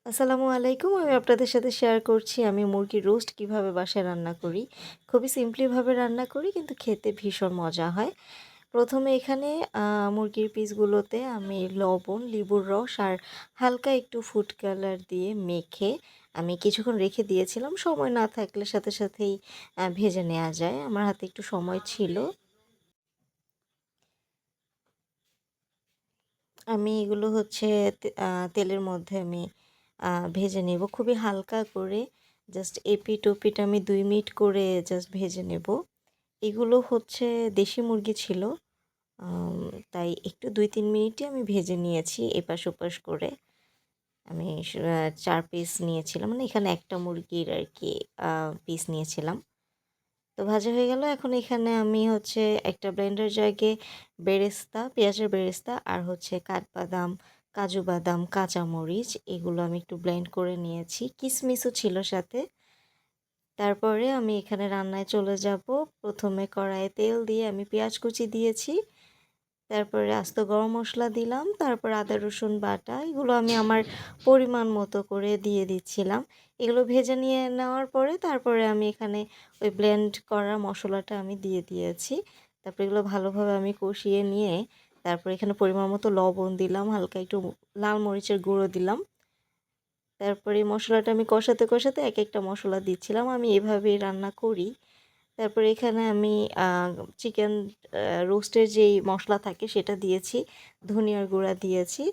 আসসালামু আলাইকুম। আমি আপনাদের সাথে শেয়ার করছি আমি মুরগির রোস্ট কিভাবে বাসায় রান্না করি। খুবই সিম্পলিভাবে রান্না করি কিন্তু খেতে ভীষণ মজা হয়। প্রথমে এখানে মুরগির পিসগুলোতে আমি লবণ, লেবুর রস আর হালকা একটু ফুড কালার দিয়ে মেখে আমি কিছুক্ষণ রেখে দিয়েছিলাম। সময় না থাকলে সাথে সাথেই ভেজে নেওয়া যায়। আমার হাতে একটু সময় ছিল। আমি এগুলো হচ্ছে তেলের মধ্যে আমি ভেজে নেব খুবই হালকা করে। জাস্ট এপিঠ ওপিঠ আমি ২ মিনিট করে জাস্ট ভেজে নেব। এগুলো হচ্ছে দেশি মুরগি ছিল। আম তাই একটু ২-৩ মিনিটই আমি ভেজে নিয়েছি এপাশ ওপাশ করে। আমি ৪ পিস নিয়েছিলাম। মানে এখানে একটা মুরগির আরকি পিস নিয়েছিলাম। তো ভাজা হয়ে গেল। এখন এখানে আমি হচ্ছে একটা ব্লেন্ডার জাগে বেরেস্তা, পেঁয়াজের বেরেস্তা আর হচ্ছে কাঠবাদাম, কাজু বাদাম, কাঁচামরিচ এগুলো আমি একটু ব্লেন্ড করে নিয়েছি। কিশমিশও ছিল সাথে। তারপরে আমি এখানে রান্নায় চলে যাব। প্রথমে কড়াইয়ে তেল দিয়ে আমি পেঁয়াজ কুচি দিয়েছি। তারপরে আস্ত গরম মসলা দিলাম, তারপর আদা রসুন বাটা এগুলো আমি আমার পরিমাণ মতো করে দিয়ে দিচ্ছিলাম। এগুলো ভেজে নিয়ে নেওয়ার পরে তারপরে আমি এখানে ওই ব্লেন্ড করা মশলাটা আমি দিয়ে দিয়েছি। তারপর এগুলো ভালোভাবে আমি কষিয়ে নিয়ে তারপর এখানে পরিমাণ মতো লবণ দিলাম, হালকা একটু লাল মরিচের গুঁড়ো দিলাম। তারপরে এই মশলাটা আমি কষাতে কষাতে এক একটা মশলা দিচ্ছিলাম। আমি এভাবেই রান্না করি। তারপরে এখানে আমি আ চিকেন রোস্টের যেই মসলা থাকে সেটা দিয়েছি, ধনিয়ার গুঁড়া দিয়েছি।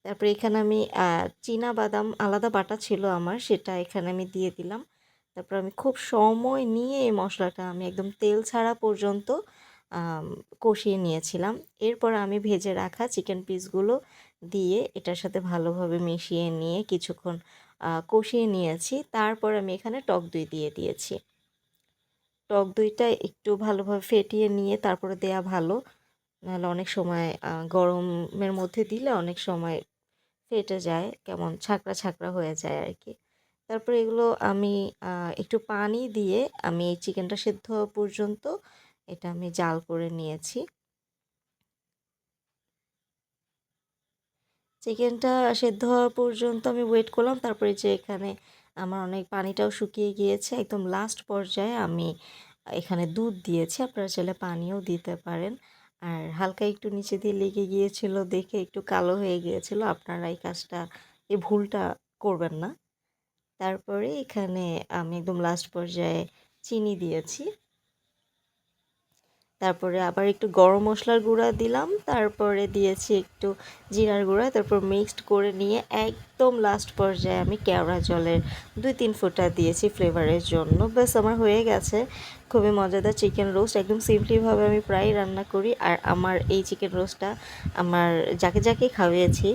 তারপরে এখানে আমি চীনাবাদাম আলাদা বাটা ছিল আমার, সেটা এখানে আমি দিয়ে দিলাম। তারপর আমি খুব সময় নিয়ে এই মশলাটা আমি একদম তেল ছাড়া পর্যন্ত আম কষিয়ে নিয়েছিলাম। এরপর আমি ভেজে রাখা চিকেন পিসগুলো দিয়ে এটার সাথে ভালোভাবে মিশিয়ে নিয়ে কিছুক্ষণ কষিয়ে নিয়েছি। তারপর আমি এখানে টক দই দিয়ে দিয়েছি। টক দইটা একটু ভালোভাবে ফেটিয়ে নিয়ে তারপরে দেয়া ভালো। নাহলে অনেক সময় গরমের মধ্যে দিলে অনেক সময় ফেটে যায়, কেমন ছাঁকড়া, ছাঁকড়া হয়ে যায় আরকি। তারপরে এগুলো আমি একটু পানি দিয়ে আমি এই চিকেনটা সেদ্ধ হওয়া পর্যন্ত এটা আমি জাল করে নিয়েছি। চিকেনটা সেদ্ধ হওয়া পর্যন্ত আমি ওয়েট করলাম। তারপরে যে এখানে আমার অনেক পানিটাও শুকিয়ে গিয়েছে। একদম লাস্ট পর্যায়ে আমি এখানে দুধ দিয়েছি। আপনারা চাইলে পানিও দিতে পারেন। আর হালকা একটু নিচে দিয়ে লেগে গিয়েছিল দেখে একটু কালো হয়ে গিয়েছিল। আপনারা এই কাজটা এই ভুলটা করবেন না। তারপরে এখানে আমি একদম লাস্ট পর্যায়ে চিনি দিয়েছি। তারপরে আবার একটু গরম মশলার গুঁড়া দিলাম, তারপরে দিয়েছি একটু জিরার গুঁড়া, তারপর মিক্সড করে নিয়ে একদম লাস্ট পর্যায়ে আমি কেওড়া জলের ২-৩ ফোঁটা দিয়েছি ফ্লেভারের জন্য। ব্যাস আমার হয়ে গেছে খুবই মজাদার চিকেন রোস্ট। একদম সিম্পলিভাবে আমি প্রায়ই রান্না করি। আর আমার এই চিকেন রোস্টটা আমার যাকে যাকে খাওয়িয়েছি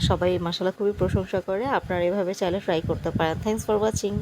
সবাই মাশাআল্লাহ খুবই প্রশংসা করে। আপনারা এভাবে চাইলে ট্রাই করতে পারেন। Thanks for watching.